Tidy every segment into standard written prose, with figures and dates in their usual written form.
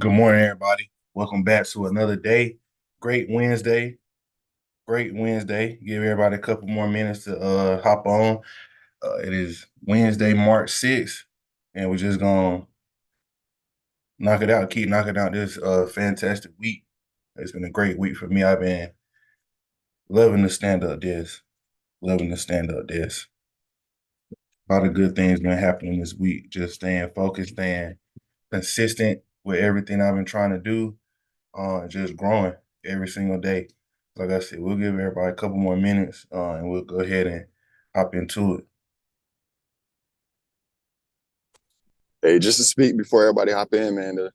Good morning, everybody. Welcome back to another day. Great Wednesday. Great Wednesday. Give everybody a couple more minutes to hop on. It is Wednesday, March 6th, and we're just gonna knock it out, keep knocking out this fantastic week. It's been a great week for me. I've been loving the stand-up this. Loving the stand-up this. A lot of good things been happening this week. Just staying focused, staying consistent with everything I've been trying to do. Just growing every single day. Like I said, we'll give everybody a couple more minutes, and we'll go ahead and hop into it. Hey, just to speak before everybody hop in, man.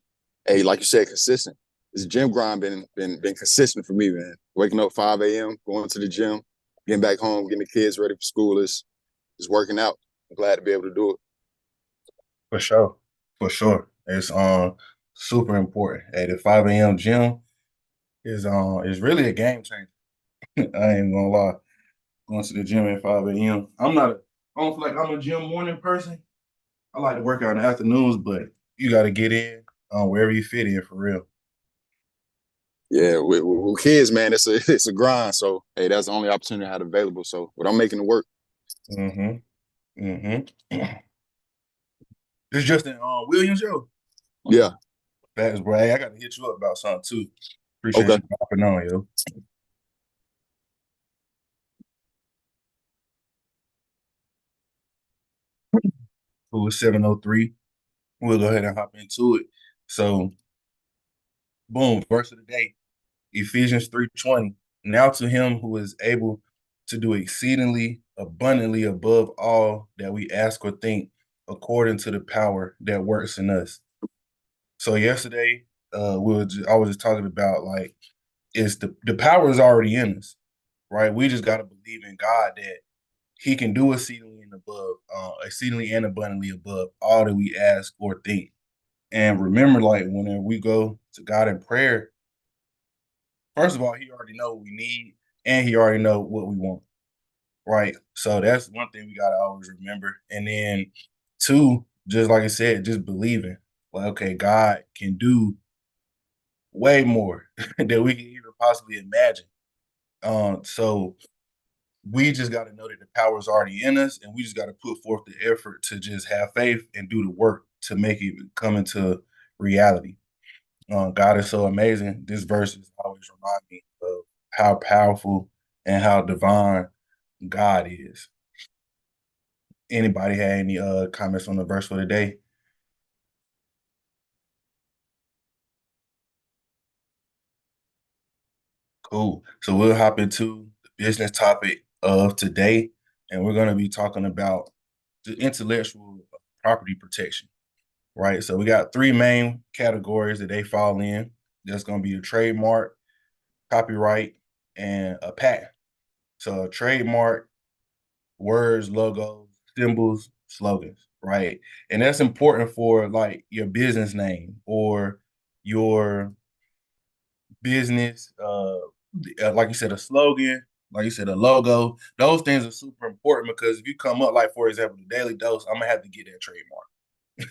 Hey, like you said, consistent. This gym grind been consistent for me, man. Waking up 5 a.m., going to the gym, getting back home, getting the kids ready for school is working out. I'm glad to be able to do it. For sure. For sure. It's super important. At the 5 a.m. gym is really a game changer. I ain't gonna lie. Going to the gym at 5 a.m. I don't feel like I'm a gym morning person. I like to work out in the afternoons, but you gotta get in wherever you fit in for real. Yeah, with kids, man, it's a it's a grind. So hey, that's the only opportunity I had available. So, but I'm making it work. Mm-hmm. Mm-hmm. This Justin Williams, yo. Yeah. Facts, bro. Hey, I got to hit you up about something too. Appreciate Okay. you popping on, yo. Who is 703? We'll go ahead and hop into it. So, boom, verse of the day, Ephesians 3:20. Now to him who is able to do exceedingly abundantly above all that we ask or think, according to the power that works in us. So yesterday, I was just talking about like it's the power is already in us, right? We just gotta believe in God that He can do exceedingly and abundantly above all that we ask or think. And remember, like whenever we go to God in prayer, first of all, He already know what we need, and He already know what we want, right? So that's one thing we gotta always remember. And then two, just like I said, just believing, like okay, God can do way more than we can even possibly imagine. So we just got to know that the power is already in us, and we just got to put forth the effort to just have faith and do the work to make it come into reality. God is so amazing. This verse is always remind me of how powerful and how divine God is. Anybody had any comments on the verse for the day? Cool. So we'll hop into the business topic of today, and we're going to be talking about the intellectual property protection. Right? So we got three main categories that they fall in. That's going to be a trademark, copyright, and a patent. So a trademark, words, logos, symbols, slogans, right? And that's important for like your business name or your business, like you said, a slogan, like you said, a logo. Those things are super important because if you come up, like for example, the Daily Dose, I'm gonna have to get that trademark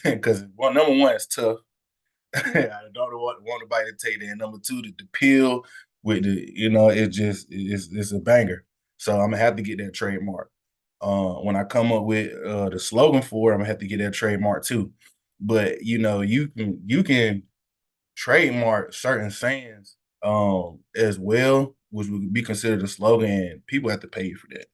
because number one, it's tough. I don't want nobody to take that. And number two, the peel with it's a banger. So I'm gonna have to get that trademark. When I come up with the slogan for it, I'm gonna have to get that trademark too. But you can trademark certain sayings as well, which would be considered a slogan, and people have to pay you for that.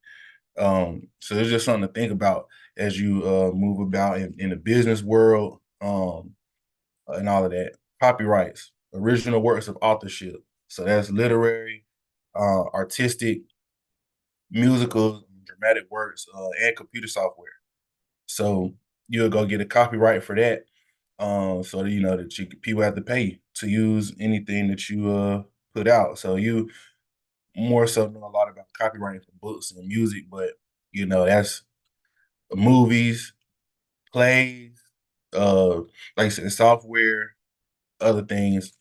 So it's just something to think about as you move about in the business world. And all of that. Copyrights, original works of authorship. So that's literary, artistic, musical, dramatic works, and computer software. So you'll go get a copyright for that. So that you know that people have to pay to use anything that you put out. So you more so know a lot about copywriting for books and music, but that's movies, plays, like I said, software, other things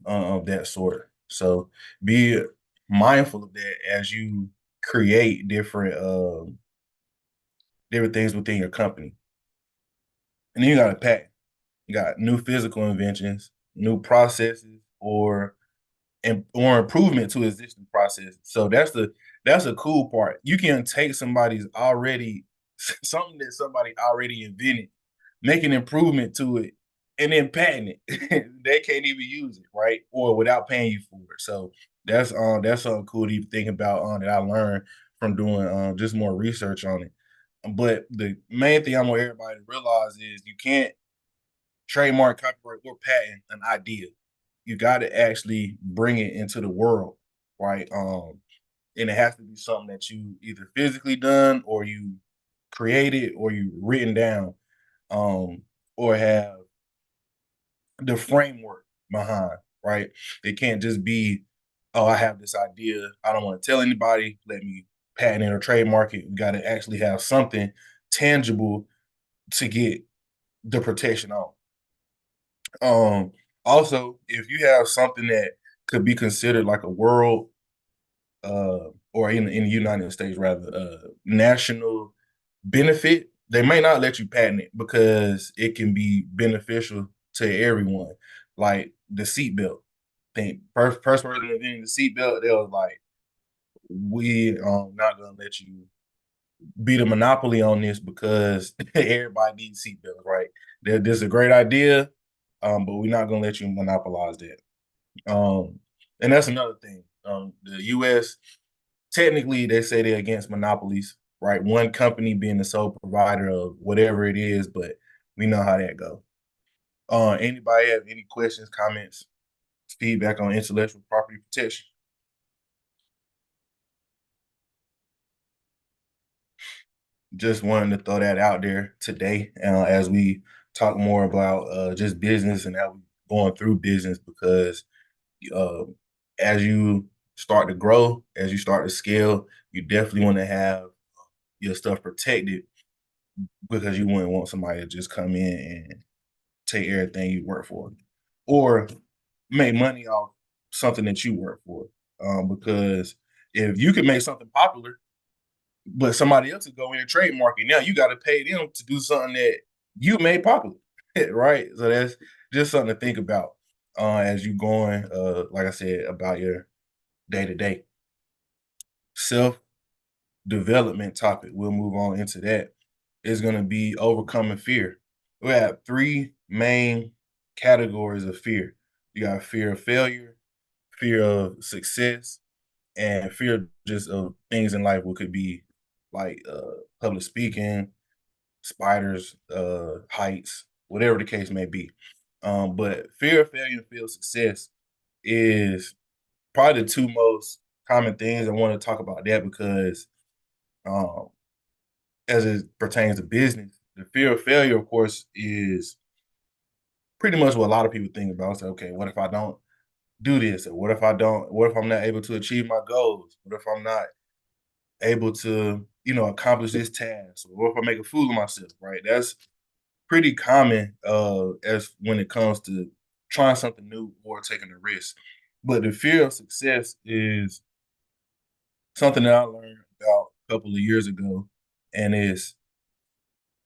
of that sort. So be mindful of that as you create different things within your company. And then you got a patent. You got new physical inventions, new processes or improvement to existing processes. So that's the cool part. You can take somebody's already something that somebody already invented, make an improvement to it, and then patent it. They can't even use it, right? Or without paying you for it. So that's something cool to even think about that I learned from doing just more research on it. But the main thing I want everybody to realize is you can't trademark, copyright, or patent an idea. You got to actually bring it into the world, right? And it has to be something that you either physically done or you created or you written down, um, or have the framework behind, right? It can't just be, oh, I have this idea. I don't want to tell anybody. Let me patent it or trademark it. We got to actually have something tangible to get the protection on. Um, Also, if you have something that could be considered like a world, or in the United States rather, national benefit, they may not let you patent it because it can be beneficial to everyone. Like the seatbelt thing, first person inventing the seatbelt, they was like, we not gonna let you be the monopoly on this because everybody needs seatbelts, right? This is a great idea, but we're not gonna let you monopolize that. And that's another thing. The U.S. technically they say they're against monopolies, right? One company being the sole provider of whatever it is, but we know how that goes. Anybody have any questions, comments, feedback on intellectual property protection? Just wanted to throw that out there today as we talk more about just business and how we going through business because uh, as you start to grow, as you start to scale, you definitely want to have your stuff protected because you wouldn't want somebody to just come in and take everything you work for or make money off something that you work for. Because if you can make something popular, but somebody else is going and trademark it, now you got to pay them to do something that you made popular, right? So that's just something to think about as you going, like I said, about your day to day self development topic. We'll move on into that. Is going to be overcoming fear. We have three main categories of fear. You got fear of failure, fear of success, and fear just of things in life, what could be like public speaking, spiders, heights, whatever the case may be. But fear of failure and fear of success is probably the two most common things. I want to talk about that because um, as it pertains to business, the fear of failure, of course, is pretty much what a lot of people think about. Say, okay, what if I don't do this? Or what if I'm not able to achieve my goals? What if I'm not able to, accomplish this task? Or what if I make a fool of myself, right? That's pretty common as when it comes to trying something new or taking a risk. But the fear of success is something that I learned about a couple of years ago, and is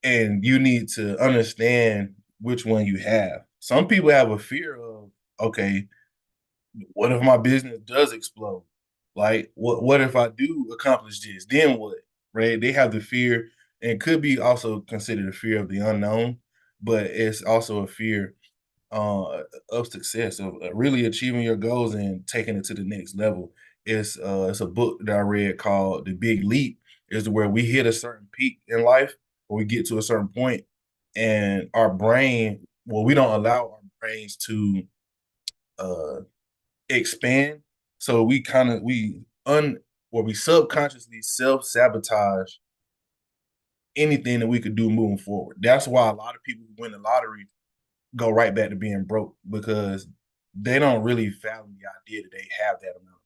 and you need to understand which one you have. Some people have a fear of, okay, what if my business does explode? Like, what if I do accomplish this? Then what? Right? They have the fear, and could be also considered a fear of the unknown, but it's also a fear of success, of really achieving your goals and taking it to the next level. It's a book that I read called The Big Leap. Is where we hit a certain peak in life, or we get to a certain point, and our brain, well, we don't allow our brains to uh expand. So we kind of we un or we subconsciously self sabotage anything that we could do moving forward. That's why a lot of people who win the lottery go right back to being broke because they don't really fathom the idea that they have that amount,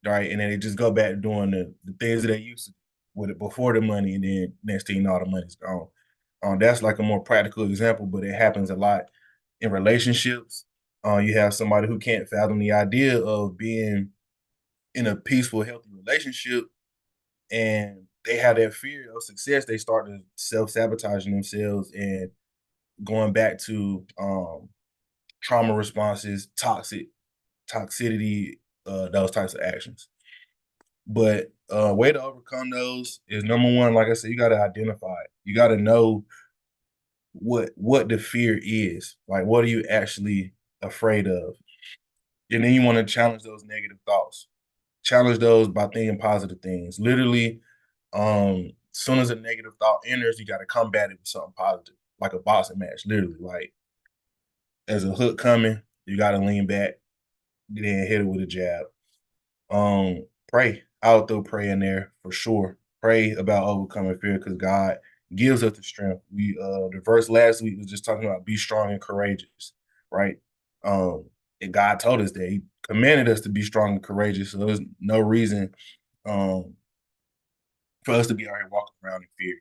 right? And then they just go back to doing the things that they used to do with it before the money, and then next thing you know, all the money's gone. That's like a more practical example, but it happens a lot in relationships. You have somebody who can't fathom the idea of being in a peaceful, healthy relationship, and they have that fear of success. They start to self sabotaging themselves and going back to trauma responses, toxicity, those types of actions. But way to overcome those is number one, like I said, you got to identify it. You got to know what the fear is. Like, what are you actually afraid of? And then you want to challenge those negative thoughts. Challenge those by thinking positive things. Literally, as soon as a negative thought enters, you got to combat it with something positive, like a boxing match. Literally, like as a hook coming, you got to lean back, then hit it with a jab. Pray. I would throw pray in there for sure. Pray about overcoming fear because God gives us the strength. The verse last week was just talking about be strong and courageous, right? Um, and God told us that He commanded us to be strong and courageous. So there's no reason um for us to be out here walking around in fear.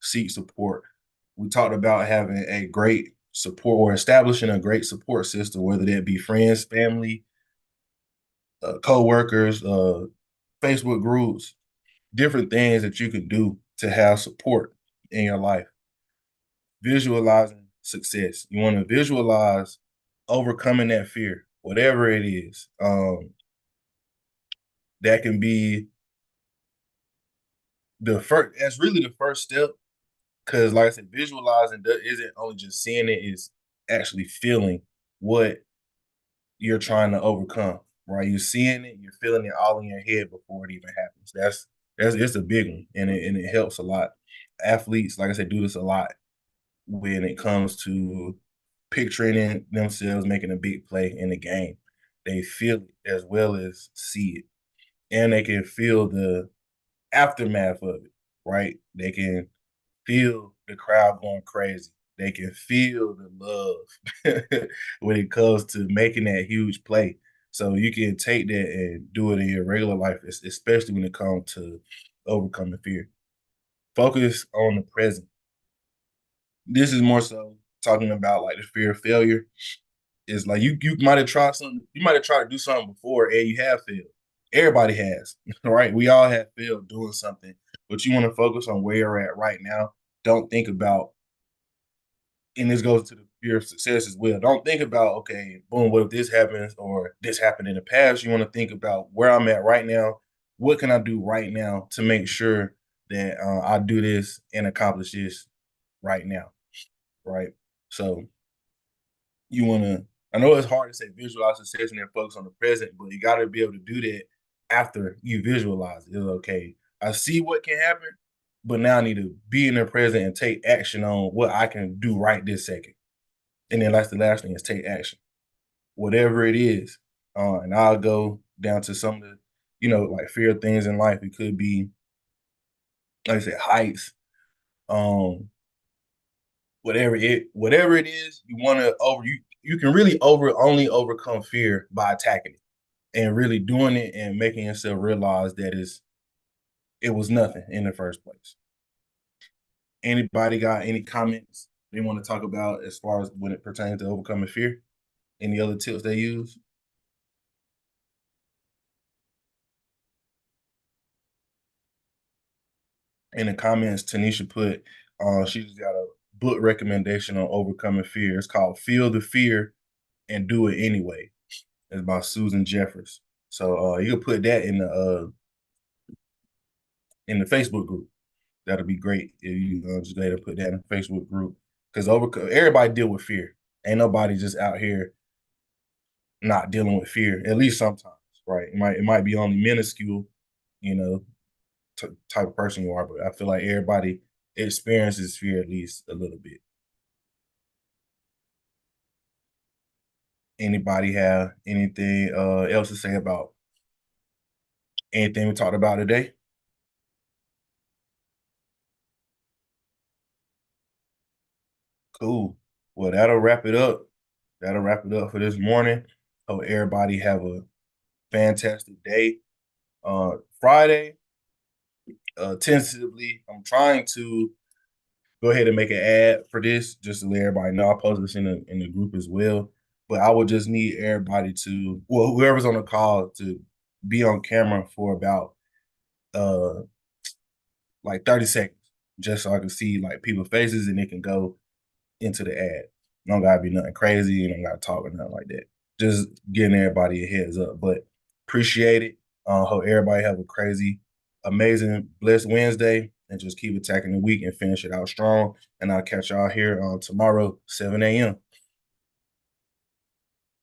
Seek support. We talked about having a great support or establishing a great support system, whether that be friends, family, co-workers, Facebook groups, different things that you can do to have support in your life. Visualizing success. You want to visualize overcoming that fear, whatever it is. That can be the first. That's really the first step because, like I said, visualizing isn't only just seeing it; is actually feeling what you're trying to overcome. Right? You're seeing it, you're feeling it all in your head before it even happens. That's it's a big one, and it helps a lot. Athletes, like I said, do this a lot when it comes to picturing themselves making a big play in the game. They feel it as well as see it, and they can feel the aftermath of it. Right? They can feel the crowd going crazy. They can feel the love when it comes to making that huge play. So you can take that and do it in your regular life, especially when it comes to overcoming fear. Focus on the present. This is more so talking about like the fear of failure. Is like you might have tried something, you might have tried to do something before and you have failed. Everybody has, right? We all have failed doing something, but you want to focus on where you're at right now. Don't think about, and this goes to the fear of success as well. Don't think about, okay, boom, what if this happens or this happened in the past? You want to think about where I'm at right now. What can I do right now to make sure that I do this and accomplish this right now, right? So you want to, I know it's hard to say visualize success and then focus on the present, but you got to be able to do that after you visualize it. It's okay. I see what can happen, but now I need to be in the present and take action on what I can do right this second. And then that's the last thing is take action, whatever it is. And I'll go down to some of the, like fear of things in life. It could be, like I said, heights, um, whatever it is, you want to you can really only overcome fear by attacking it and really doing it and making yourself realize that it was nothing in the first place. Anybody got any comments they want to talk about as far as when it pertains to overcoming fear? Any other tips they use? In the comments, Tanisha put she just got a book recommendation on overcoming fear. It's called Feel the Fear and Do It Anyway. It's by Susan Jeffers. So you can put that in the Facebook group. That'll be great if you just go ahead and put that in the Facebook group because everybody deal with fear. Ain't nobody just out here not dealing with fear. At least sometimes, right? It might be only minuscule, you know, type of person you are, but I feel like everybody experiences fear at least a little bit. Anybody have anything else to say about anything we talked about today? Cool. Well, that'll wrap it up. That'll wrap it up for this morning. Hope everybody have a fantastic day. Friday, tentatively, I'm trying to go ahead and make an ad for this just to let everybody know. I'll post this in the group as well. But I would just need everybody to, well, whoever's on the call to be on camera for about uh like 30 seconds, just so I can see like people's faces and it can go into the ad. Don't gotta be nothing crazy. You don't gotta talk or nothing like that. Just getting everybody a heads up. But appreciate it. Hope everybody have a crazy, amazing, blessed Wednesday, and just keep attacking the week and finish it out strong. And I'll catch y'all here on tomorrow, 7 a.m.